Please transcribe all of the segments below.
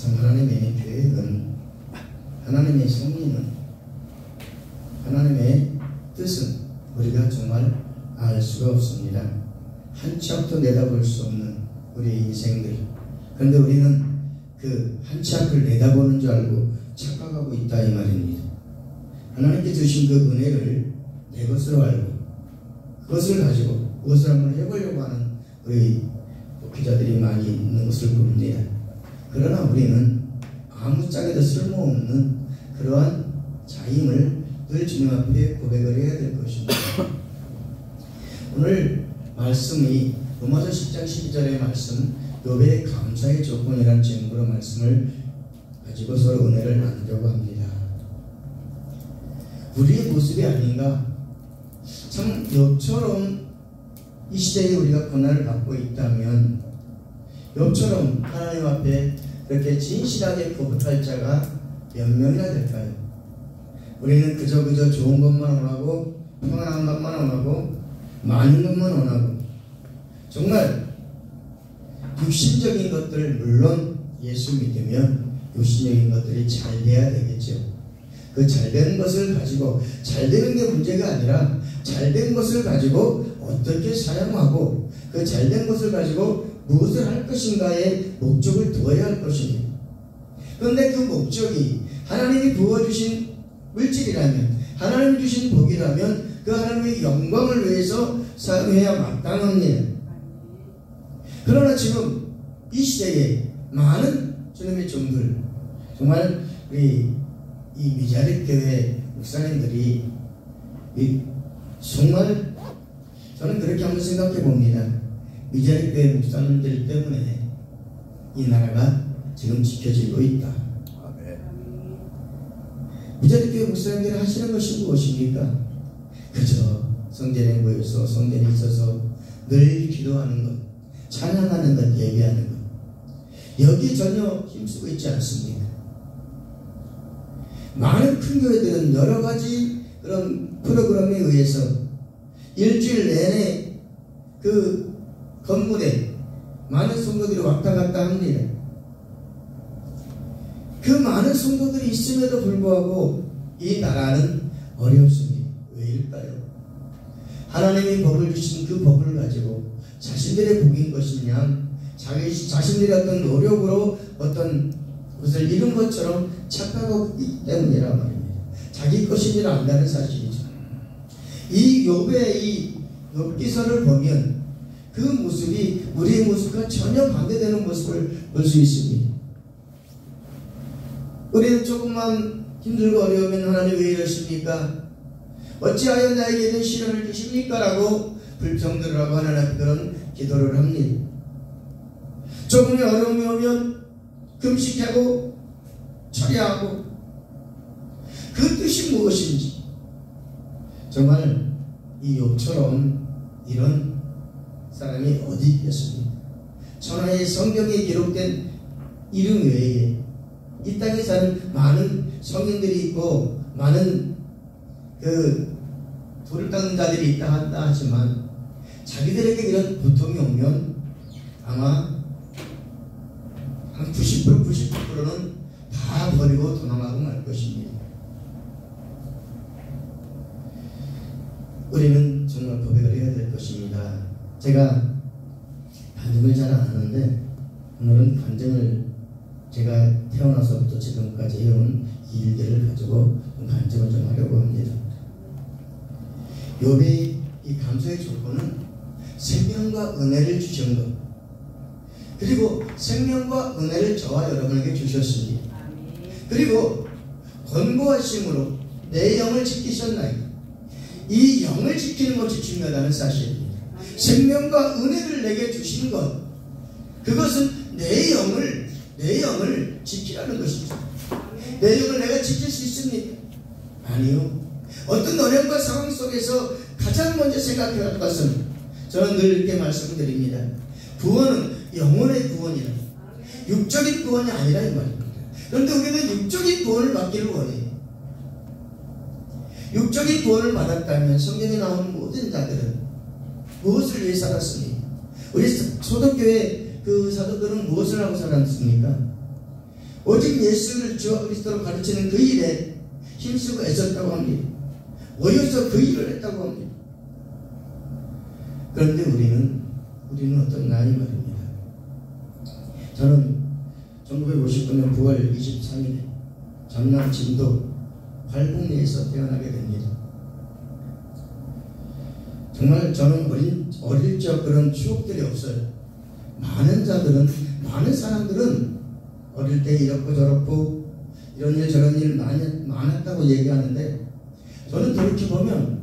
참 하나님의 계획은, 하나님의 섭리는, 하나님의 뜻은 우리가 정말 알 수가 없습니다. 한 치 앞도 내다볼 수 없는 우리의 인생들. 그런데 우리는 그 한 치 앞을 내다보는 줄 알고 착각하고 있다 이 말입니다. 하나님께 주신 그 은혜를 내 것으로 알고 그것을 가지고 무엇을 한번 해보려고 하는 우리 목회자들이 많이 있는 것을 봅니다. 그러나 우리는 아무짝에도 쓸모없는 그러한 자임을 늘 주님 앞에 고백을 해야 될 것입니다. 오늘 말씀이 로마서 10장 12절의 말씀, 욥의 감사의 조건이라는 제목으로 말씀을 가지고 서로 은혜를 나누려고 합니다. 우리의 모습이 아닌가? 참 욥처럼 이 시대에 우리가 고난을 받고 있다면, 욥처럼 하나님 앞에 그렇게 진실하게 고백할 자가 몇 명이나 될까요? 우리는 그저 좋은 것만 원하고, 평안한 것만 원하고, 많은 것만 원하고, 정말 육신적인 것들, 물론 예수 믿으면 육신적인 것들이 잘 돼야 되겠죠. 그 잘되는 것을 가지고, 잘되는 게 문제가 아니라 잘된 것을 가지고 어떻게 사용하고 그 잘된 것을 가지고 무엇을 할 것인가에 목적을 두어야 할 것입니다. 그런데 그 목적이 하나님이 부어주신 물질이라면, 하나님이 주신 복이라면 그 하나님의 영광을 위해서 사용해야 마땅합니다. 그러나 지금 이 시대에 많은 주님의 종들, 정말 우리 이 미자립 교회 목사님들이 정말 저는 그렇게 한번 생각해 봅니다. 미자립 교회 목사님들 때문에 이 나라가 지금 지켜지고 있다. 미자립 교회 목사님들이 하시는 것이 무엇입니까? 그저 성전에 모여서 성전에 있어서 늘 기도하는 것, 찬양하는 것, 예배하는 것, 여기에 전혀 힘쓰고 있지 않습니다. 많은 큰 교회들은 여러 가지 그런 프로그램에 의해서 일주일 내내 그 건물에 많은 성도들이 왔다 갔다 합니다. 그 많은 성도들이 있음에도 불구하고 이 나라는 어렵습니다. 왜일까요? 하나님이 복을 주신 그 복을 가지고 자신들의 복인 것이냐, 자신들의 어떤 노력으로 어떤 것을 이룬 것처럼 착각하고 있기 때문이란 말입니다. 자기 것인 줄 안다는 사실이죠. 이 욥의 이 욥기서를 보면 그 모습이 우리의 모습과 전혀 반대되는 모습을 볼 수 있습니다. 우리는 조금만 힘들고 어려우면 하나님 왜 이러십니까? 어찌하여 나에게 이런 시련을 주십니까? 라고 불평들을 하고 하나님 앞에 그런 기도를 합니다. 조금의 어려움이 오면 금식하고 처리하고, 그 뜻이 무엇인지, 정말 이 욥처럼 이런 사람이 어디 있겠습니까? 천하의 성경에 기록된 이름 외에 이 땅에 사는 많은 성인들이 있고 많은 그 돌을 닦는 자들이 있다 한다 하지만, 자기들에게 이런 고통이 오면 아마 한 90%는 다 버리고 도망가고 말 것입니다. 우리는 정말 고백을 해야 될 것입니다. 제가 간증을 잘 안 하는데 오늘은 간증을 제가 태어나서부터 지금까지 해온 일들을 가지고 간증을 좀 하려고 합니다. 욥의 이 감사의 조건은 생명과 은혜를 주신 것, 그리고 생명과 은혜를 저와 여러분에게 주셨습니다. 그리고 권고하심으로 내 영을 지키셨나이다. 이 영을 지키는 것이 중요하다는 사실입니다. 생명과 은혜를 내게 주신 것, 그것은 내 영을 지키라는 것이죠. 내 영을 내가 지킬 수 있습니까? 아니요. 어떤 어려움과 상황 속에서 가장 먼저 생각해야 할 것은, 저는 늘 이렇게 말씀드립니다. 구원은 영혼의 구원이라, 육적인 구원이 아니라 이 말입니다. 그런데 우리는 육적인 구원을 받기를 원해요. 육적인 구원을 받았다면 성경에 나오는 모든 자들은 무엇을 위해 살았습니까? 우리 초대교회 그 사도들은 무엇을 하고 살았습니까? 오직 예수를 주 그리스도로 가르치는 그 일에 힘쓰고 애썼다고 합니다. 모여서 그 일을 했다고 합니다. 그런데 우리는 어떤가 이 말입니다. 저는 1959년 9월 23일에 전남 진도 활봉리에서 태어나게 됩니다. 정말 저는 어릴 적 그런 추억들이 없어요. 많은 사람들은 어릴 때 이렇고 저렇고 이런 일 저런 일 많았다고 얘기하는데 저는 돌이켜보면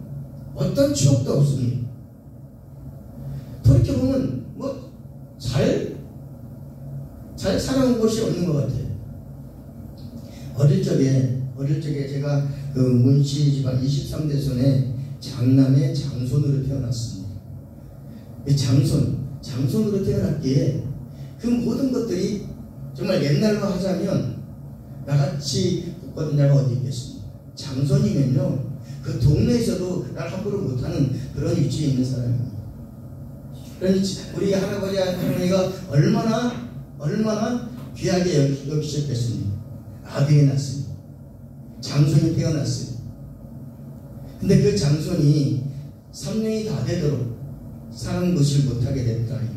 어떤 추억도 없습니다. 돌이켜보면 뭐 잘 살아온 곳이 없는 것 같아요. 어릴 적에 제가 그 문씨 집안 23대손의 장남의 장손으로 태어났습니다. 장손으로 태어났기에 그 모든 것들이 정말 옛날로 하자면 나같이 복받은 자가 어디 있겠습니까? 장손이면요 그 동네에서도 날 함부로 못하는 그런 위치에 있는 사람입니다. 그러니 우리 할아버지 할머니가 얼마나 귀하게 여기셨겠습니까? 아들이 났습니다. 장손이 태어났어요. 근데 그 장손이 3년이 다 되도록 사는 것을 못하게 됐다 이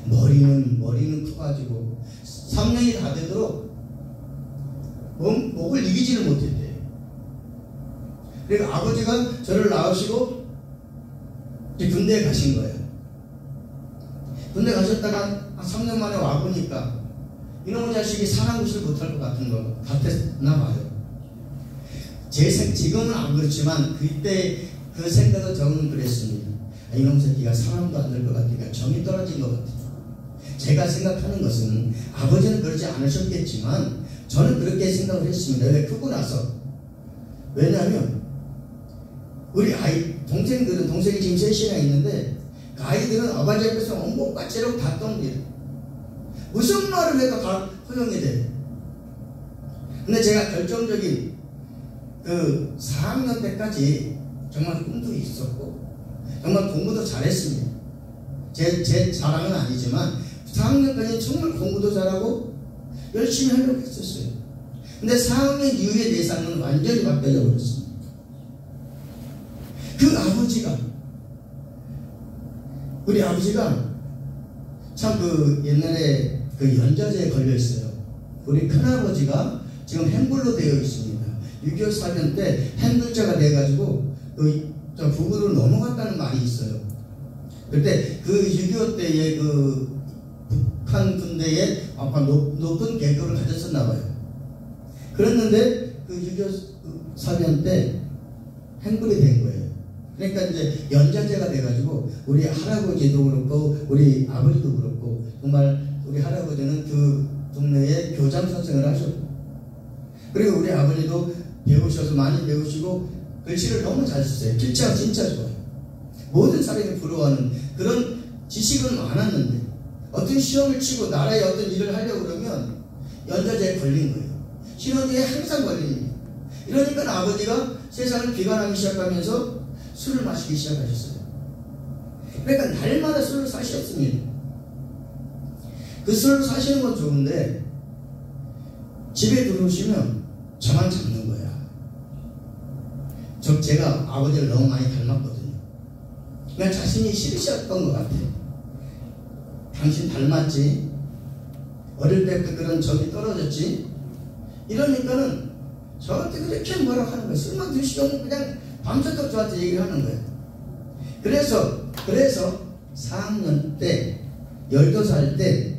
말이에요. 머리는 커가지고 3년이 다 되도록 목을 이기지를 못했대요. 그러니까 아버지가 저를 낳으시고 이제 군대에 가신 거예요. 군대 가셨다가 한 3년 만에 와보니까 이놈의 자식이 사는 것을 못할 것 같았나 봐요. 지금은 안 그렇지만 그때 그 생각은 저는 그랬습니다. 이놈 새끼가 사람도 안 될 것 같으니까 정이 떨어진 것 같아요. 제가 생각하는 것은 아버지는 그러지 않으셨겠지만 저는 그렇게 생각을 했습니다. 왜 크고 나서. 왜냐하면 우리 동생이 지금 셋이나 있는데 그 아이들은 아버지 앞에서 온갖 죄로 다 떠옵니다. 무슨 말을 해도 다 허용이 돼요. 근데 제가 결정적인 그 4학년 때까지 정말 꿈도 있었고 정말 공부도 잘했습니다. 제 자랑은 아니지만 4학년까지 정말 공부도 잘하고 열심히 하려고 했었어요. 근데 4학년 이후에 내 삶은 완전히 바뀌어져 버렸습니다. 우리 아버지가 참 그 옛날에 그 연좌제에 걸려 있어요. 우리 큰아버지가 지금 행불로 되어 있습니다. 6.25 사변 때 행불자가 돼가지고 저 북으로 넘어갔다는 말이 있어요. 그때 그 6.25 때의 그 북한 군대에 아마 높은 계급을 가졌었나 봐요. 그랬는데 그 6.25 사변 때 행불이 된 거예요. 그러니까 이제 연좌제가 돼가지고 우리 할아버지도 그렇고 우리 아버지도 그렇고 정말 우리 할아버지는 그 동네에 교장 선생을 하셨고 그리고 우리 아버지도 배우셔서 많이 배우시고 글씨를 너무 잘 쓰세요. 글씨가 진짜 좋아요. 모든 사람이 부러워하는 그런 지식은 많았는데 어떤 시험을 치고 나라에 어떤 일을 하려고 그러면 연좌제에 걸린 거예요. 신혼기에 항상 걸립니다. 이러니까 아버지가 세상을 비관하기 시작하면서 술을 마시기 시작하셨어요. 그러니까 날마다 술을 사셨습니다. 그 술을 사시는 건 좋은데 집에 들어오시면 저만 잡는 거야. 제가 아버지를 너무 많이 닮았거든요. 그냥 자신이 싫으셨던 것 같아요. 당신 닮았지? 어릴 때부터 그런 정이 떨어졌지? 이러니까는 저한테 그렇게 뭐라고 하는 거예요. 술만 드시고 그냥 밤새도록 저한테 얘기를 하는 거예요. 그래서 4학년 때 12살 때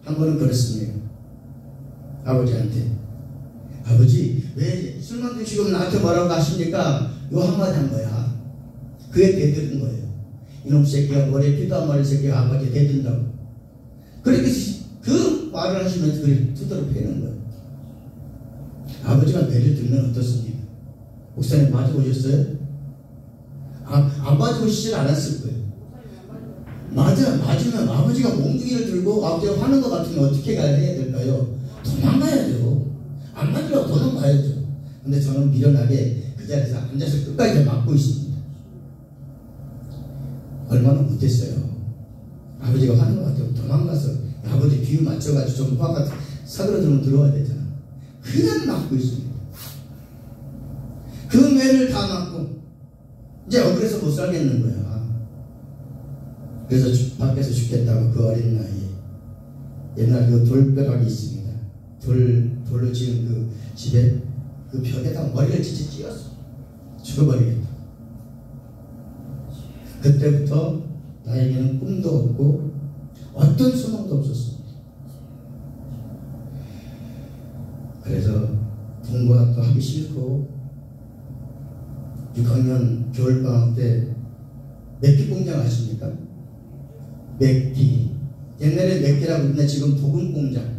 한 번은 그랬습니다. 아버지한테 아버지 왜 술만 드시고 나한테 뭐라고 하십니까? 요 한마디 한 거야. 그게 대들은 거예요. 이놈 새끼가 머리에 피도 안 마른 새끼가 아버지 대든다고. 그렇게 그 말을 하시면서 그렇게 두드러 패는 거예요. 아버지가 매를 들면 어떻습니까? 목사님 맞아보셨어요? 안 맞아보시질 않았을 거예요. 맞으면 아버지가 몽둥이를 들고 아버지가 화는 것 같으면 어떻게 해야 될까요? 도망가야죠. 안 맞으려고 도망가야죠. 근데 저는 미련하게 그 자리에서 앉아서 끝까지 맞고 있습니다. 얼마나 못했어요. 아버지가 화는 것 같아요. 도망가서 아버지 비유 맞춰가지고 좀 화가 사그러들면 들어와야 되잖아. 그냥 막고 있습니다. 그 매를 다 막고 이제 억울해서 못 살겠는 거야. 그래서 밖에서 죽겠다고 그 어린 나이에 옛날 그 돌벼락이 있습니다. 돌로 지은 그 집에 그 벽에다 머리를 찢어 찧었어. 죽어버리겠다. 그때부터 나에게는 꿈도 없고 어떤 소망도 없었습니다. 그래서 공부가 또 하기 싫고 6학년 겨울방학 때 맥기 공장 아십니까? 맥기. 옛날에 맥기라고 했는데 지금 도금 공장.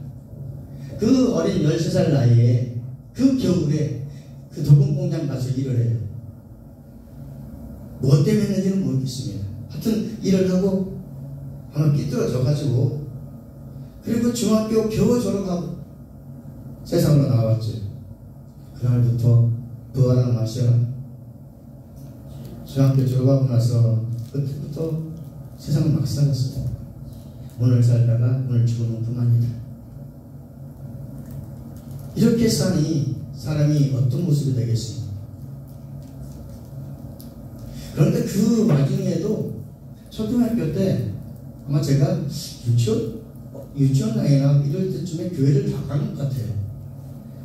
그 어린 13살 나이에 그 겨울에 그 도금 공장 가서 일을 해요. 뭐 때문에 했는지는 모르겠습니다. 하여튼 일을 하고 아마 삐뚤어져 가지고 그리고 중학교 겨우 졸업하고 세상으로 나왔죠. 그날부터 부활한 마셔. 중학교 졸업하고 나서 그때부터 세상을 막 살았어요. 오늘 살다가 오늘 죽으면 그만이다. 이렇게 사니 사람이 어떤 모습이 되겠습니까? 그런데 그 와중에도 초등학교 때 아마 제가 유치원 나이나 이럴 때쯤에 교회를 다 가는 것 같아요.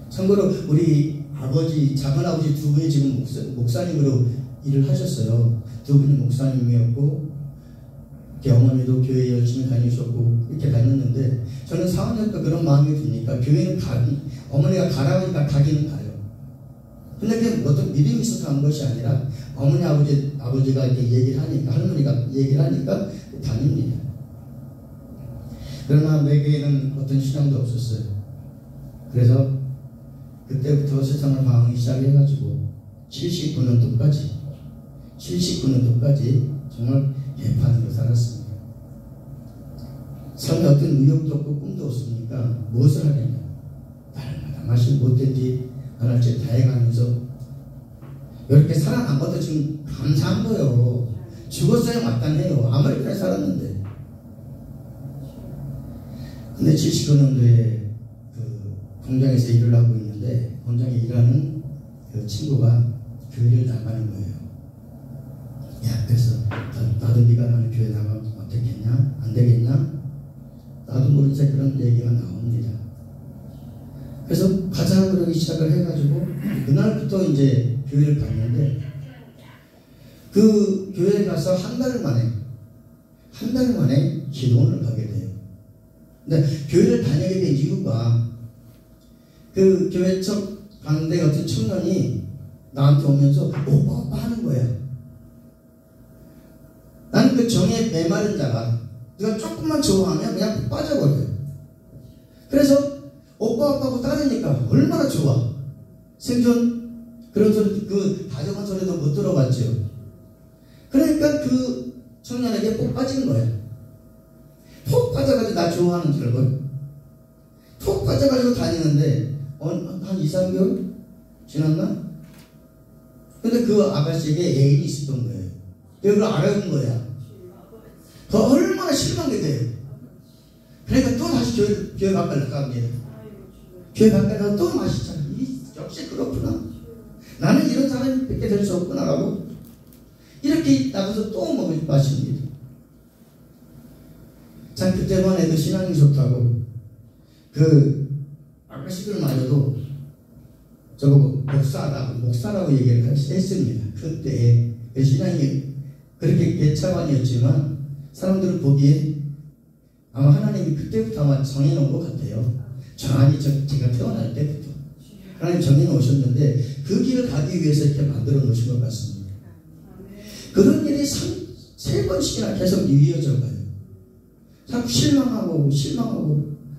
참고로 우리 아버지, 작은아버지 두 분이 지금 목사님으로 일을 하셨어요. 두 분이 목사님이었고 어머니도 교회 열심히 다니셨고 이렇게 다녔는데 저는 4학년 때 그런 마음이 드니까 교회는 어머니가 가라고 하니까 가기는 가요. 근데 그게 어떤 믿음이 있어서 간 것이 아니라 어머니 아버지가 이렇게 얘기를 하니까 할머니가 얘기를 하니까 다닙니다. 그러나 내게는 어떤 신앙도 없었어요. 그래서 그때부터 세상을 방황하기 시작해가지고 79년도까지 정말 개판으로 살았습니다. 삶에 어떤 의욕도 없고 꿈도 없으니까 무엇을 하겠냐. 날마다 마실 못된지 안 할지 다 해가면서 이렇게 살아난 것도 지금 감사한 거예요. 죽었어야 마땅해요. 아무리 그래 살았는데. 근데 79년도에 그 공장에서 일을 하고 있는데 공장에 일하는 그 친구가 교회를 나가는 거예요. 야, 그래서 나도 네가 나는 교회 나가면 어떻겠냐? 안 되겠냐? 나도 모르는 새 그런 얘기가 나옵니다. 그래서 가자 그러기 시작을 해가지고 그날부터 이제 교회를 갔는데 그 교회에 가서 한 달 만에 기도원을 가게 돼요. 근데 교회를 다니게 된 이유가 그 교회 쪽 가는데 어떤 청년이 나한테 오면서 오빠 하는 거야. 나는 그 정에 메마른 자가 네가 조금만 좋아하면 그냥 빠져버려요. 그래서 오빠하고 따르니까 얼마나 좋아. 생전 그런 소리, 그 다정한 소리도 못 들어봤죠. 그러니까 그 청년에게 꼭 빠진 거야. 푹 빠져가지고 나 좋아하는 줄 알고 푹 빠져가지고 다니는데 한 2, 3개월 지났나? 근데 그 아가씨에게 애인이 있었던 거예요. 그걸 알아본 거야. 그 얼마나 실망이 돼요. 그러니까 또 다시 교회 밖을 나갑니다. 교회 밖에 나가서 또 마시잖아. 역시 그렇구나. 나는 이런 사람이 뵙게 될 수 없구나라고 이렇게 나가서 또 마십니다. 참 그때만 해도 신앙이 좋다고 그 아가씨들마저도 저보고 목사라고 얘기를 했습니다. 그때 그 신앙이 그렇게 개차반이었지만 사람들은 보기에 아마 하나님이 그때부터 아마 정해놓은 것 같아요. 제가 태어날 때부터 하나님 정해놓으셨는데 그 길을 가기 위해서 이렇게 만들어 놓으신 것 같습니다. 그런 일이 3번씩이나 계속 이어져 가요. 자꾸 실망하고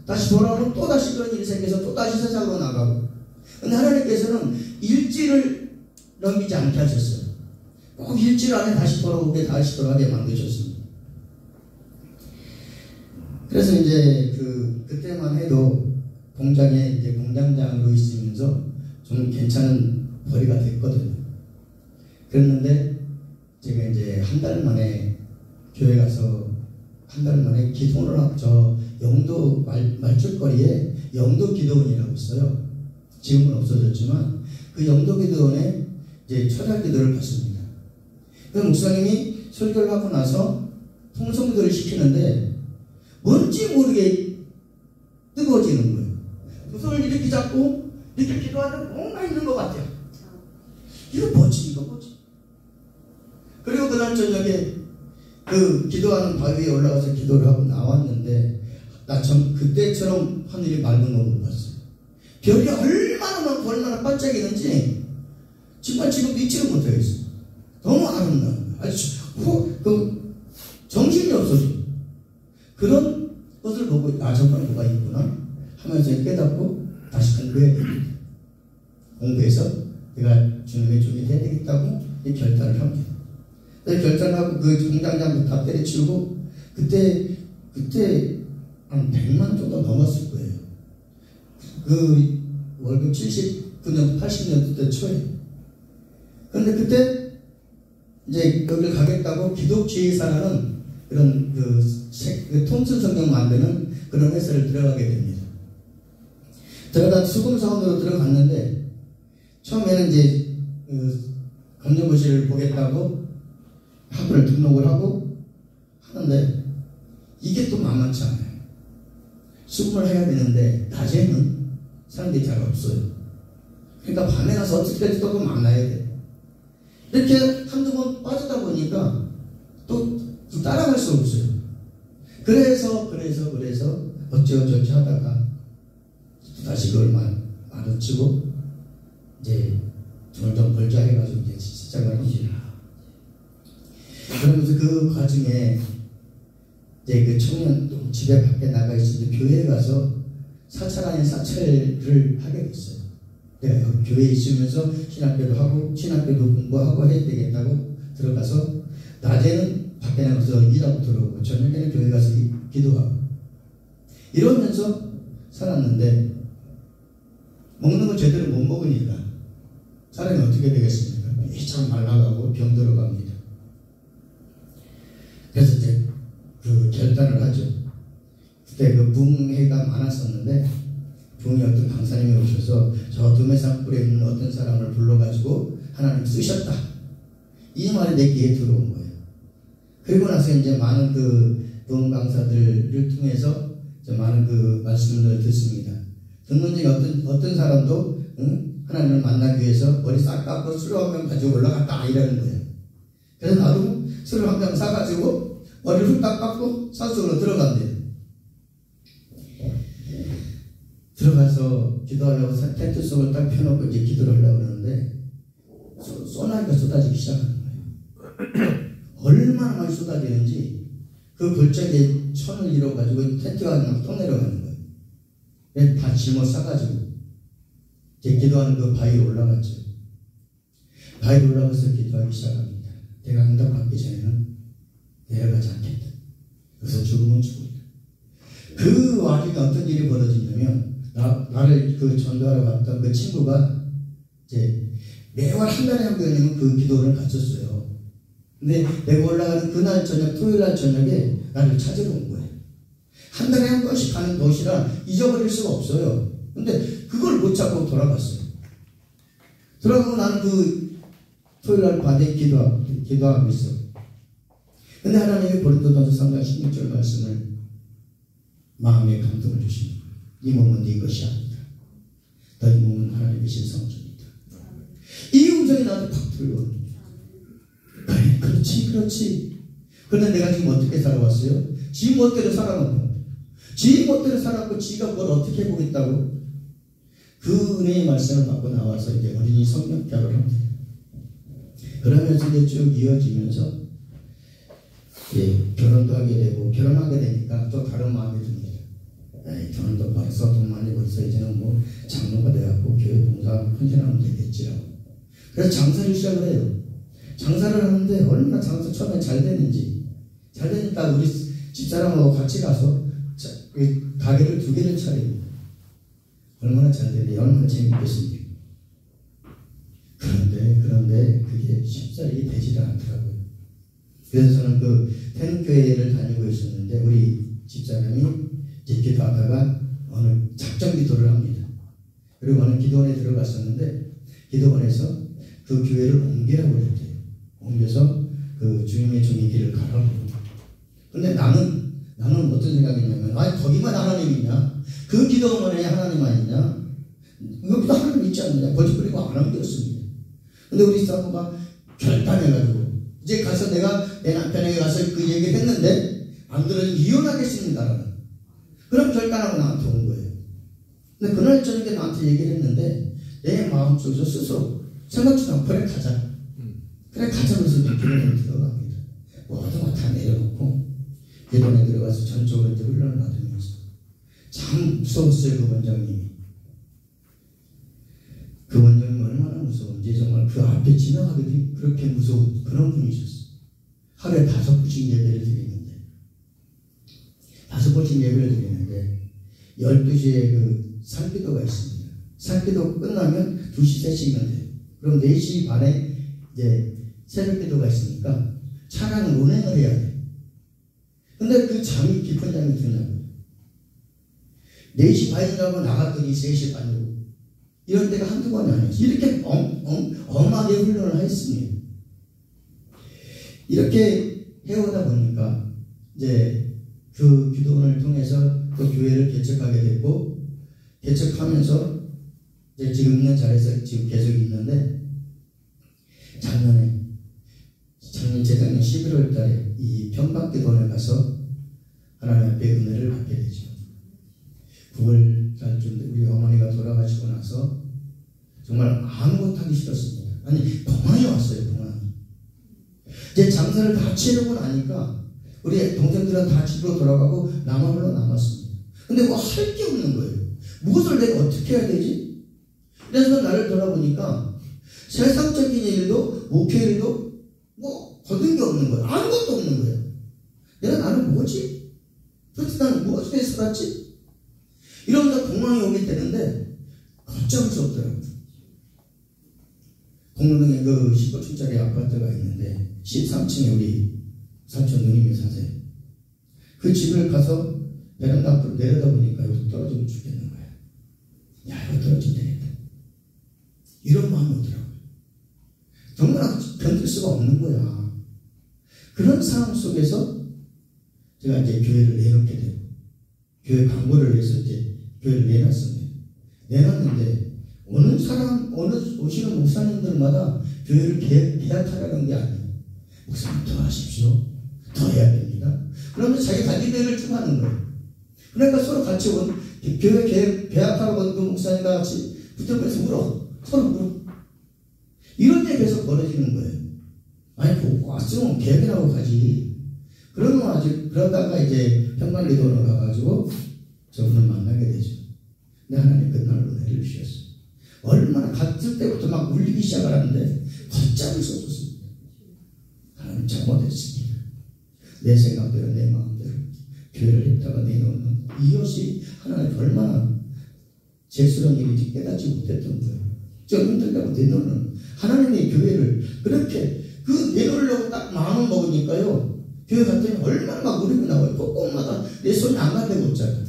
다시 돌아오면 또 다시 그런 일이 생겨서 또 다시 세상으로 나가고. 근데 하나님께서는 일주일을 넘기지 않게 하셨어요. 꼭 일주일 안에 다시 돌아가게 만드셨습니다. 그래서 이제 그때만 해도 공장에 이제 공장장으로 있으면서 좀 괜찮은 벌이가 됐거든요. 그랬는데 제가 이제 한 달 만에 교회 가서 한 달 만에 기도를 저 영도 말줄거리에 영도 기도원이라고 있어요. 지금은 없어졌지만 그 영도 기도원에 이제 초대 기도를 받습니다. 그 목사님이 설교를 하고 나서 통성기도를 시키는데 뭔지 모르게 뜨거워지는 거예요. 그 손을 이렇게 잡고 이렇게 기도하는데 뭔가 있는 것 같아요. 이거 뭐지? 이거 뭐지? 그리고 그날 저녁에 그 기도하는 바위에 올라가서 기도를 하고 나왔는데 나 그때처럼 하늘이 맑은 거 못 봤어요. 별이 얼마나 많고 얼마나 반짝이는지 정말 지금 믿지를 못하겠어요. 너무 아름다워요. 아주 정신이 없어져. 그런 것을 보고 정말 뭐가 있구나 하면서 깨닫고 다시 공부해야 됩니다. 공부해서 내가 주님의 종이 돼야 되겠다고 이 결단을 합니다. 결단을 하고 그 공장장도 다 때려치우고 그때 한 100만 정도 넘었을 거예요. 그 월급 79년 80년대 초에. 그런데 그때 이제 여기를 가겠다고 기독지회사라는 그런 그 통순 성경 만드는 그런 회사를 들어가게 됩니다. 들어가 수금사원으로 들어갔는데 처음에는 이제 검정고시를 보겠다고 학교를 등록을 하고 하는데 이게 또 만만치 않아요. 수금을 해야 되는데 낮에는 사람들이 잘 없어요. 그러니까 밤에 가서 어떻게든지 또 만나야 돼요. 이렇게 한두 번 빠지다 보니까 또 따라갈 수 없어요. 그래서 어찌어찌 하다가 다시 그걸 마주치고 이제 돈을 좀 벌자 해가지고 이제 시작을 합니다. 그러면서 그 과정에 이제 그 청년 또 집에 밖에 나가 있었는데 교회에 가서 사찰 아닌 사찰을 하게 됐어요. 내가 여기 교회에 있으면서 신학교도 하고 신학교도 공부하고 해야 되겠다고 들어가서 낮에는 밖에 나가서 일하고 들어오고 저녁에는 교회 가서 기도하고 이러면서 살았는데 먹는 걸 제대로 못 먹으니까 사람이 어떻게 되겠습니까? 참 말라가고 병 들어갑니다. 그래서 이제 그 결단을 하죠. 그때 그 부흥회가 많았었는데 부흥이 어떤 강사님이 오셔서 저 두메산불에 있는 어떤 사람을 불러가지고 하나님 쓰셨다. 이 말이 내 귀에 들어온 거예요. 그리고 나서 이제 많은 그 부흥 강사들을 통해서 많은 그 말씀을 듣습니다. 듣는 중에 어떤 사람도 하나님을 만나기 위해서 머리 싹 깎고 술 한 병 가지고 올라갔다 이러는 거예요. 그래서 나도 술을 한 병 사가지고 머리를 훌딱 깎고 산속으로 들어간대요. 들어가서 기도하려고 텐트 속을 딱 펴놓고 이제 기도를 하려고 그러는데 소나기가 쏟아지기 시작하는 거예요. 얼마나 많이 쏟아지는지 그 골짜기에 천을 이뤄가지고 텐트가 막 떠내려가는 거예요. 다 짊어 싸가지고 이제 기도하는 그 바위로 올라갔죠. 바위로 올라가서 기도하기 시작합니다. 내가 응답받기 전에는 내려가지 않겠다. 그래서 죽으면 죽으리라. 그 와중에 어떤 일이 벌어지냐면 나를 그 전도하러 왔던 그 친구가 이제 매월 한 달에 한 번이면 그 기도를 갔었어요. 근데 내가 올라가는 그날 저녁 토요일 날 저녁에 나를 찾으러 온 거예요. 한 달에 한 번씩 가는 도시라 잊어버릴 수가 없어요. 근데 그걸 못 찾고 돌아갔어요. 돌아가고 나는 그 토요일 날 밤에 기도하고 있어. 근데 하나님이 고린도전서 3장 16절 말씀을 마음에 감동을 주시는 거예요. 이 몸은 네 것이 아니다. 너희 몸은 하나님의 신성전이다. 이 음성이 나한테 팍 들어오는 거예요. 그렇지. 그런데 내가 지금 어떻게 살아왔어요? 지 멋대로 살아놓고 지 멋대로 살았고 지가 뭘 어떻게 해보겠다고 그 은혜의 말씀을 받고 나와서 이제 어린이 성령교육을 합니다. 그러면서 이제 쭉 이어지면서 결혼도 하게 되고 결혼하게 되니까 또 다른 마음이 듭니다. 결혼도 벌써 돈 많이 벌써 이제는 뭐 장로가 돼갖고 교회 봉사 헌신하면 되겠지요. 그래서 장사를 시작을 해요. 장사를 하는데 얼마나 장사 처음에 잘 되니까 우리 집사람하고 같이 가서 가게를 2개를 차립니다. 얼마나 잘 되니 얼마나 재밌겠습니까? 그런데 그게 쉽사리 되지를 않더라고요. 그래서 저는 그 태능교회를 다니고 있었는데 우리 집사람이 이제 기도하다가 어느 작정 기도를 합니다. 그리고 저는 기도원에 들어갔었는데 기도원에서 그 교회를 옮기라고 그랬대요. 옮겨서 그 주님의 종의 길을 가라고. 근데 나는 어떤 생각이냐면 거기만 하나님 있냐? 그 기도원에 하나님 아니냐? 여기도 하나님 있지 않느냐? 버티버리고 안 옮겼습니다. 근데 우리 사모가 결단해가지고 이제 가서 내가 내 남편에게 가서 그 얘기를 했는데 안 들으면 이혼하겠습니다라는 그런 결단하고 나한테 온 거예요. 근데 그날 저녁에 나한테 얘기를 했는데 내 마음속에서 스스로 생각지도 않고 그래 가자. 그래 가자면서 기도원에 들어갑니다. 모든 거 다 내려놓고 기도원에 들어가서 전적으로 이제 훈련을 받으면서 참 무서웠어요. 그 원장님이. 그 원장님이 얼마나 무서운지 정말 그 앞에 지나가기도 그렇게 무서운 그런 분이셨어요. 하루에 5번씩 예배를 드리는데 5번씩 예배를 드리는데 12시에 그 살기도가 있습니다. 살기도 끝나면 2시 3시면 돼요. 그럼 4시 반에 이제 새벽기도가 있으니까 차량 운행을 해야 돼요. 근데 그 잠이 깊은 잠이 드냐고요. 4시 반이라고 나갔더니 3시 반이고 이런 때가 한두 번이 아니었어요. 이렇게 엄하게 훈련을 했습니다. 이렇게 해오다 보니까 이제 그 기도원을 통해서 또 교회를 개척하게 됐고 개척하면서 이제 지금 있는 자리에서 지금 계속 있는데 작년 재작년 11월 달에 이 평강기도원에 가서 하나님 앞에 은혜를 받게 되죠. 9월 달쯤 우리 어머니가 돌아가시고 나서 정말 아무것도 하기 싫었습니다. 아니 공항에 왔어요. 공항에. 이제 장사를 다 치르고 나니까 우리 동생들은 다 집으로 돌아가고 나만 홀로 남았습니다. 근데 뭐 할 게 없는 거예요. 무엇을 내가 어떻게 해야 되지? 그래서 나를 돌아보니까 세상적인 일도 목회 일도 뭐 거둔 게 없는 거예요. 아무것도 없는 거예요. 내가 나는 뭐지? 도대체 나는 무엇에 살았지? 이러면서 공항에 오게 되는데 걷잡을 수 없더라고요. 공릉동에 그 19층짜리 아파트가 있는데 13층에 우리 사촌 누님이 사세요. 그 집을 가서 베란다 앞으로 내려다보니까 여기서 떨어지면 죽겠는 거야. 야 이거 떨어지면 되겠다. 이런 마음이 오더라고요. 정말 견딜 수가 없는 거야. 그런 상황 속에서 제가 이제 교회를 내놓게 되고 교회 광고를 해서 이제 교회를 내놨습니다. 내놨는데 어느 오시는 목사님들마다 교회를 계약하라는 게 아니에요. 목사님 더 하십시오. 더 해야 됩니다. 그러면 자기 대회를 쭉 하는 거예요. 그러니까 서로 같이 교회 계약하러 온 그 목사님과 같이 붙어버려서 울어. 서로 울어. 이런 데 계속 벌어지는 거예요. 아니 왔으면 계약이라고 가지. 그러다가 이제 평강기도원으로 가가지고 저분을 만나게 되죠. 근데 하나님 그날 은혜를 주셨어요. 얼마나 갔을 때부터 막 울리기 시작을 하는데 걷잡을 수 없었습니다. 하나님 잘못했습니다. 내 생각대로 내 마음대로 교회를 했다가 내놓는 이것이 하나님 얼마나 죄스러운 일인지 깨닫지 못했던 거예요. 좀 힘들다고 내놓는 하나님의 교회를 그렇게 그 내놓으려고 딱 마음을 먹으니까요. 교회 갔더니 얼마나 막 울음이 나와요. 꼭꼭마다 내 손이 안 가대고 있잖아요.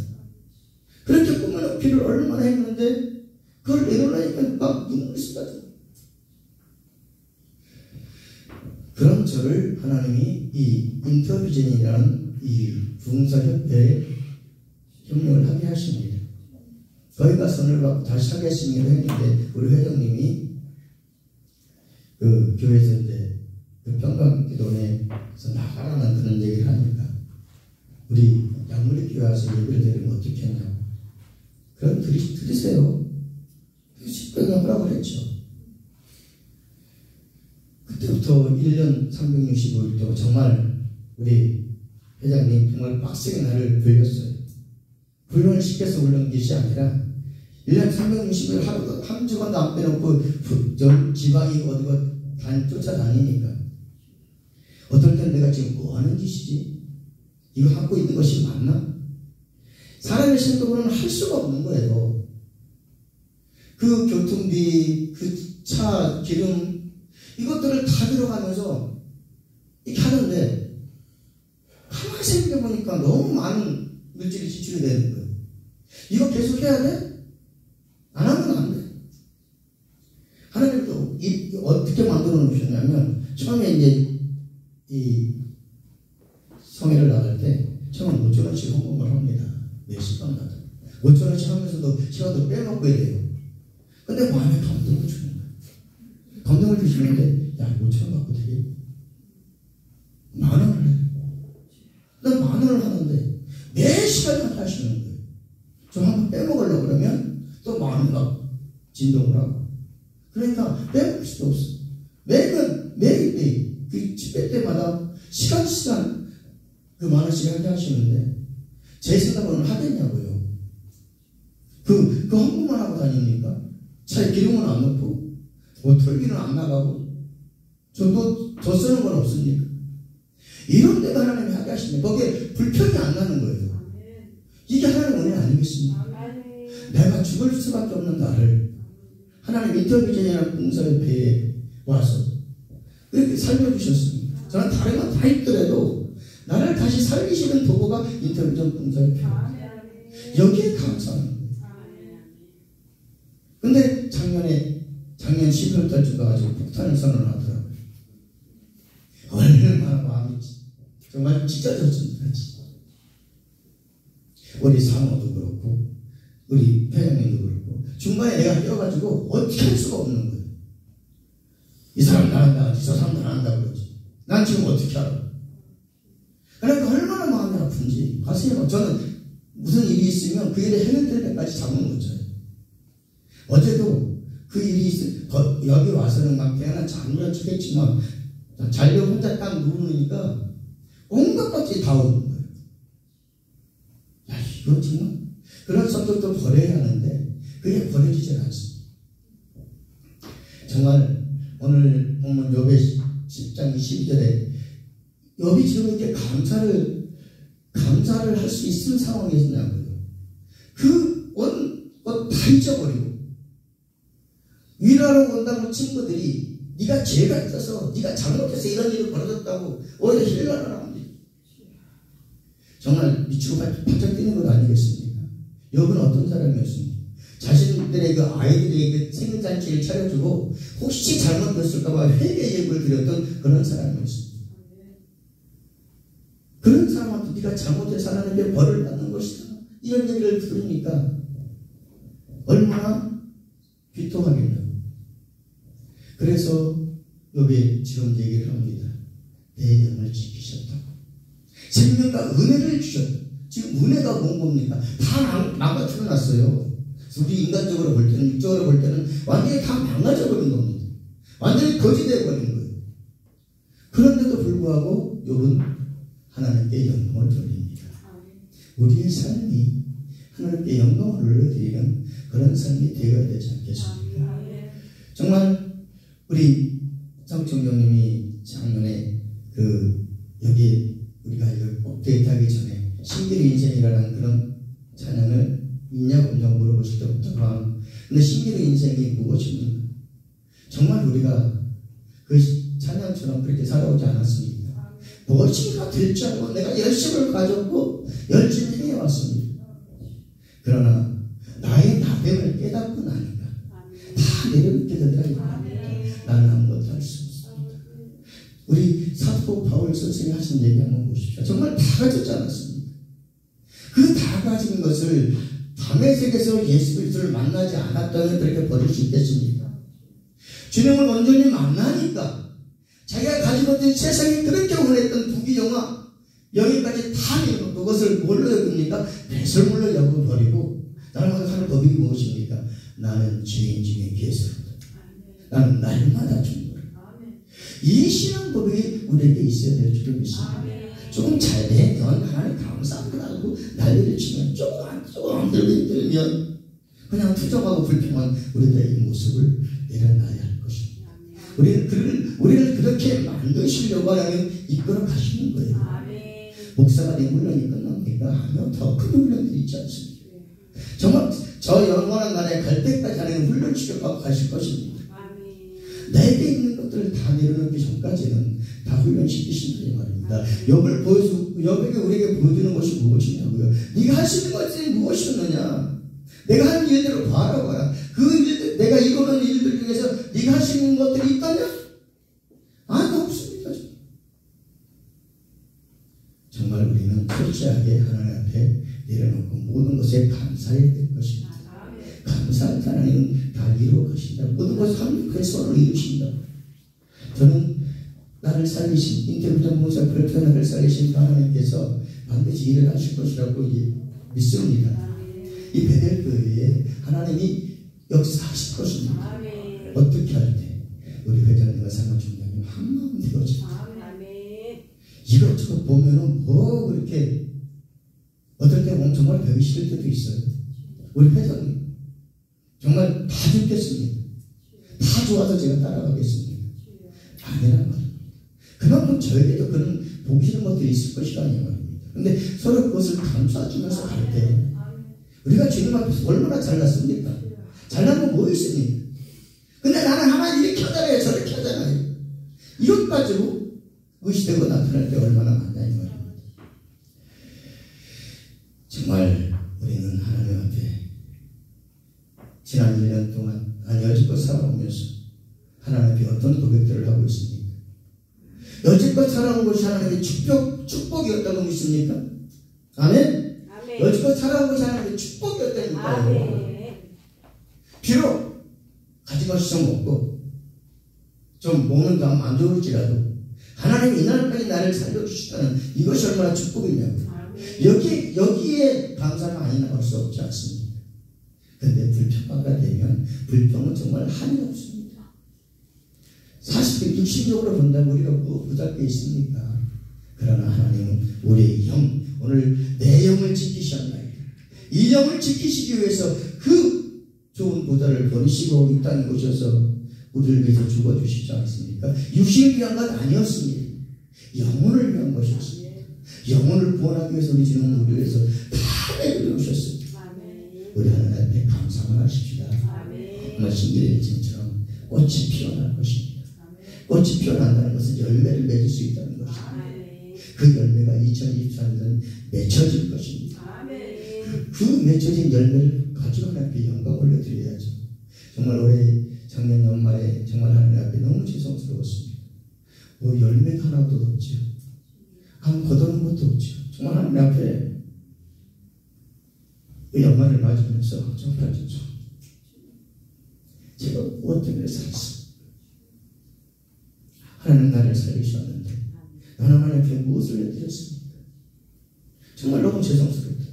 그렇게 꾸며놓기를 얼마나 했는데 그걸 내놓으려니까 막 눈물이 쏟아져요. 그런 저를 하나님이 이 인터뷰전이라는 이 부흥사협회에 협력을 하게 하십니다. 거기 가서 오늘 받고 다시 하겠습니다 했는데 우리 회장님이 그 교회에서 이제 그 평강기도원에서 나가라는 그런 얘기를 하니까 우리 양물리 교회 와서 예배를 드리면 어떻게 했냐고. 그럼 들으세요. 식별을 하라고 했죠. 그때부터 1년 365일 동안 정말 우리 회장님 정말 빡세게 나를 불렸어요. 훈련을 시켜서 훈련 것이 아니라 1년 365일 하루 한 주간도 안 빼놓고 지방이 어디가 쫓아다니니까 어떨 땐 내가 지금 뭐 하는 짓이지? 이거 하고 있는 것이 맞나? 사람의 신도로는 할 수가 없는 거예요. 그 교통비, 그 차, 기름 이것들을 다 들어가면서 이렇게 하는데 가만히 생각해보니까 너무 많은 물질이 지출이 되는 거예요. 이거 계속 해야 돼? 안 하면 안 돼. 하나님도 어떻게 만들어 놓으셨냐면, 처음에 이제 이 성회를 나갈 때 처음에 5,000원씩 헌금을 합니다. 매 시간마다 5,000원씩 하면서도 시간도 빼먹고 이래요. 근데 마음에 감동을 주는 거예요. 감동을 주시는데, 야, 5,000원 갖고 되게 10,000원을 해. 난 10,000원을 하는데 매 시간마다 하시는 거예요. 좀 한번 빼먹으려고 그러면 또 마음이 막 진동을 하고. 그러니까 빼먹을 수도 없어. 매일 그 집회 때마다 시간 그 10,000원씩 하게 하시는데, 제 생각으로는 하겠냐고요. 그 헌금만 하고 다니니까 차에 기름은 안 넣고 뭐 털기는 안 나가고 저도 더 쓰는 건 없으니까. 이런 데가 하나님이 하게 하시면 거기에 불평이 안 나는 거예요. 이게 하나님의 은혜 아니겠습니까? 내가 죽을 수밖에 없는 나를 하나님 인터뷰전이라는 봉사협회에 와서 그렇게 살려주셨습니다. 저는 다른 건 다 있더라도 나를 다시 살리시는 도구가 인터뷰전 봉사협회입니다. 여기에 감사하는 거예요. 근데 작년 12월달 주가 가지고 폭탄을 선언을 하더라고요. 얼마나 마음이 정말 찢어졌습니다. 우리 상호도 그렇고 우리 회장님도 그렇고 중간에 내가 끼어가지고 어떻게 할 수가 없는 거예요. 이 사람 나간다, 저 사람 나간다 그러지. 난 지금 어떻게 알아? 그러니까 얼마나 마음이 아픈지 가슴이. 저는 무슨 일이 있으면 그 일에 해결될 때까지 잠을 못 자요. 어제도 그 일이 여기 와서는 막 그냥 잠을 주겠지만 자려고 혼자 딱 누우니까 온갖 것들이 다 오는 거예요. 야, 이거 정말 그런 성격도 버려야 하는데 그게 버려지질 않습니다. 정말 오늘 보면 욥의 10장 22절에 욥이 지금 이렇게 감사를 할 수 있는 상황이었냐고요. 그 온 다 잊어버리고 위로하러 온다고 친구들이 네가 죄가 있어서 네가 잘못해서 이런 일이 벌어졌다고 오히려 힐난을 합니다. 정말 미치고 바짝 뛰는 것 아니겠습니까? 욥은 어떤 사람이었습니까? 자신들의 그 아이들의 그 생일잔치를 차려주고 혹시 잘못됐을까봐 회개 예불을 드렸던 그런 사람이었습니다. 그런 사람한테 네가 잘못해서 하나님께 벌을 받는 것이다, 이런 얘기를 들으니까 얼마나 비통하겠나. 그래서 욥이 지금 얘기를 합니다. 내 영을 지키셨다고. 생명과 은혜를 주셨다. 지금 은혜가 뭔 겁니까? 다 망가뜨려 놨어요. 우리 인간적으로 볼 때는, 육적으로 볼 때는 완전히 다 망가져 버린 겁니다. 완전히 거짓돼 버린 거예요. 그런데도 불구하고 욥은 하나님께 영광을 돌립니다. 우리의 삶이 하나님께 영광을 올려드리는 그런 삶이 되어야 되지 않겠습니까? 정말 우리 성청정님이 작년에 여기 우리가 이걸 업데이트하기 전에 신기루 인생이라는 그런 찬양을 있냐고 물어보실 때부터 근데 신기루 인생이 무엇입니까? 정말 우리가 그 찬양처럼 그렇게 살아오지 않았습니다. 무엇인가 될 줄 알고 내가 열심을 가졌고 열심히 해왔습니다. 그러나 나의 나됨을 깨닫고 나니까 다 내려놓게 되더라고요. 나는 아무것도 할 수 없습니다. 우리 사도 바울 선생님이 하신 얘기 한번 보십시오. 정말 다 가졌지 않았습니다. 그 다 가진 것을 밤의 세계에서 예수 그리스도를 만나지 않았다면 그렇게 버릴 수 있겠습니까? 주님을 온전히 만나니까 자기가 가지고 있는 세상이 그렇게 원했던 부귀영화 여기까지 다 내놓고 그것을 뭘로 여깁니까? 배설물로 여겨버리고 나는 하는 법이 무엇입니까? 나는 죄인 중에 괴수로다. 나는 날마다 죽노라. 이 신앙법이 우리에게 있어야 될 줄을 믿습니다. 조금 잘 되면 하나님 감사하고 난리를 치면 조금 안 들면 그냥 투정하고 불평한 우리들의 이 모습을 내려놔야 할 것입니다. 우리를 그렇게 만드시려고 하나님 이끌어 가시는 거예요. 목사가 된 훈련이 끝납니까? 하면 더 큰 훈련들이 있지 않습니까? 정말 저 영원한 나라에 갈 때까지 하나님 훈련 시켜가고 가실 것입니다. 내게 있는 것들을 다 내려놓기 전까지는 다 훈련시키신다는 말입니다. 욥을 여백이 우리에게 보여주는 것이 무엇이냐고요. 네가 할 수 있는 것이 무엇이었느냐. 내가 하는 일대로 바라봐라. 그 일들, 내가 이루는 일들 중에서 네가 할 수 있는 것들이 있다면 아무 없습니다. 정말 우리는 솔직하게 하나님 앞에 내려놓고 모든 것에 감사해야 될 것입니다. 감사할 때 하나님은 다 이루어 가신다. 모든 것을 완벽하게 손으로 이루신다. 저는 나를 살리신 인테리어 목사 프로젝트 나를 살리신 하나님께서 반드시 일을 하실 것이라고 믿습니다. 이 베델교회에 하나님이 역사하실 것입니다. 어떻게 할 때 우리 회장님과 상관총장님 한마음 되어집니다. 이것저것 보면은 뭐 그렇게 어떨 때 보면 정말 배우기 싫을 때도 있어요. 우리 회장님 정말 다 듣겠습니다. 다 좋아서 제가 따라가겠습니다. 아니란 말입니다. 그만큼 저에게도 그런 보기 싫은 것들이 있을 것이라는 말입니다. 근데 서로 그것을 감싸주면서 갈 때 우리가 주님 앞에서 얼마나 잘났습니까? 잘난 건 뭐 있습니까? 근데 나는 하나님 이렇게 하잖아요. 저렇게 하잖아요. 이것 가지고 의시되고 나타날 때 얼마나 많냐 이 말입니다. 정말 우리는 하나님 앞에 지난 1년 동안 여지껏 살아오면서 하나님 앞에 어떤 고백들을 하고 있습니까? 여지껏 살아온 것이 하나님의 축복이었다고 믿습니까? 아멘? 여지껏 살아온 것이 하나님의 축복이었다니까요. 비록 가진 것이 좀 없고 좀 몸은 좀 안 좋을지라도 하나님이 이날까지 나를 살려주시다는 이것이 얼마나 축복이냐고요. 여기에 감사가 많이 나올 수 없지 않습니다. 그런데 불평가가 되면 불평은 정말 한이 없습니다. 사실 육신적으로 본다면 우리가 무답게 있습니까? 그러나 하나님은 우리의 영, 오늘 내 영을 지키셨나이다. 이 영을 지키시기 위해서 그 좋은 보좌를 버리시고 이 땅에 오셔서 우리를 위해서 죽어주시지 않습니까? 육신을 위한 것 아니었습니다. 영혼을 위한 것이었습니다. 영혼을 구원하기 위해서 우리 주님은 우리를 위해서 다 내려오셨습니다. 우리 하나님 앞에 감사만 하십시다. 정말 신기일진처럼 꽃이 피어날 것입니다. 꽃이 피어난다는 것은 열매를 맺을 수 있다는 것입니다. 그 열매가 2024년은 맺혀질 것입니다. 그 맺혀진 열매를 가지고 하나님 앞에 영광 올려드려야죠. 정말 올해 작년 연말에 정말 하나님 앞에 너무 죄송스러웠습니다. 뭐 열매 하나도 없죠. 아무 거두는 것도 없죠. 정말 하나님 앞에 그 연말을 맞으면서 정말 제가 무엇 때문에 살았습니다. 하나님 나를 살리셨는데 나는 하나님 앞에 무엇을 해드렸습니까? 정말 너무 죄송스럽다.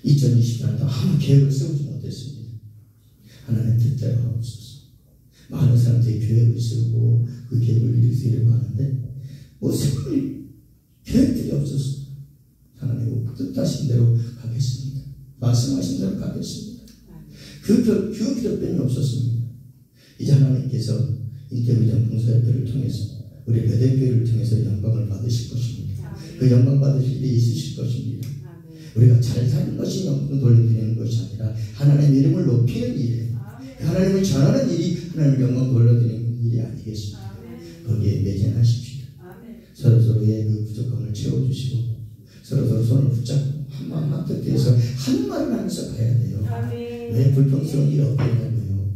2020년도 아무 계획을 세우지 못했습니다. 하나님 뜻대로 하옵소서. 많은 사람들이 계획을 세우고 그 계획을 이루려고 하는데 뭐 세울 계획들이 없었습니다. 하나님 뜻하신 대로 가겠습니다. 말씀하신 대로 가겠습니다. 그 기도변이 없었습니다. 이제 하나님께서 인테리어 봉사협회를 통해서 우리 베델교회를 통해서 영광을 받으실 것입니다. 그 영광 받으실 일이 있으실 것입니다. 우리가 잘 사는 것이 영광 돌려드리는 것이 아니라 하나님의 이름을 높이는 일이에요. 하나님을 전하는 일이 하나님의 영광 돌려드리는 일이 아니겠습니까? 거기에 매진하십시오. 서로서로의 그 부족함을 채워주시고 서로서로 손을 붙잡고 한마음 한뜻해서 한 말을 하면서 가야 돼요. 왜 불평스러운 일이 없겠냐고요.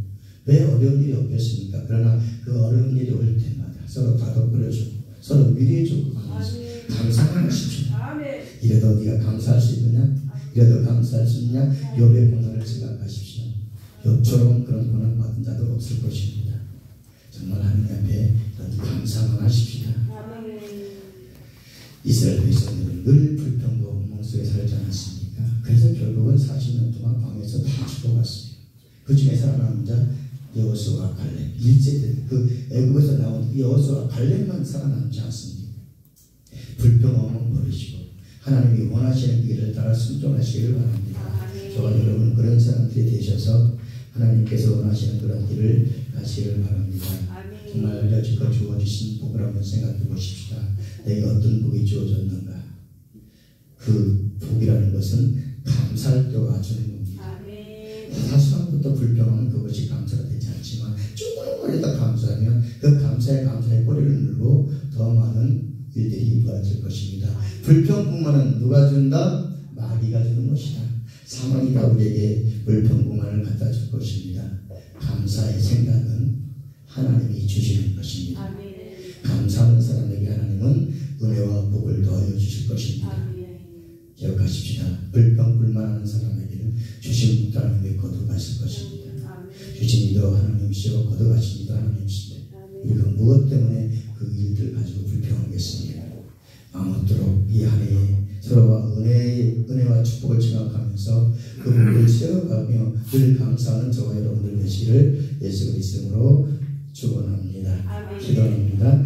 왜 어려운 일이 없겠습니까? 그러나 그 어려운 일이 올 때마다 서로 다독거려주고 서로 위로해주고 감사를 하십시오. 이래도 네가 감사할 수 있느냐? 이래도 감사할 수 있느냐? 욥의 고난을 생각하십시오. 욥처럼 그런 고난 받은 자도 없을 것입니다. 정말 하나님 앞에 감사만 하십시다. 이스라엘 백성들은 늘 불평과 원망 속에 살지 않았습니까? 그래서 결국은 40년 동안 광야에서 다 죽어갔습니다. 그 중에 살아남은 자 여호수아와 갈렙, 1세대 그 애굽에서 나온 여호수아와 갈렙만 살아남지 않습니다. 불평 원망 버리시고 하나님이 원하시는 길을 따라 순종하시기를 바랍니다. 저와 여러분 그런 사람들이 되셔서 하나님께서 원하시는 그런 길을 가시기를 바랍니다. 정말 여지껏 주어주신 복을 한번 생각해 보십시다. 내게 어떤 복이 주어졌는가? 그 복이라는 것은 감사할 때 와주는 겁니다. 사소한 것도 불평하면 그것이 감사가 되지 않지만 조그만 거에다 감사하면 그 감사의 꼬리를 물고 더 많은 일들이 이루어질 것입니다. 하나님이 주시는 것입니다. 아멘. 감사하는 사람에게 하나님은 은혜와 복을 더하여 주실 것입니다. 아멘. 기억하십시다. 불평불만하는 사람에게는 주신 하나님이 거듭하실 것입니다. 주신 이도 하나님이시오 거듭하신 이도 하나님이신데 우리가 무엇 때문에 그 일들 가지고 불평하겠습니까? 아무쪼록 이 한 해에 서로가 은혜와 축복을 증각하면서 그 복을 채워가며 늘 감사하는 저와 여러분들 되시기를 예수 그리스도로 축원합니다. 기도합니다.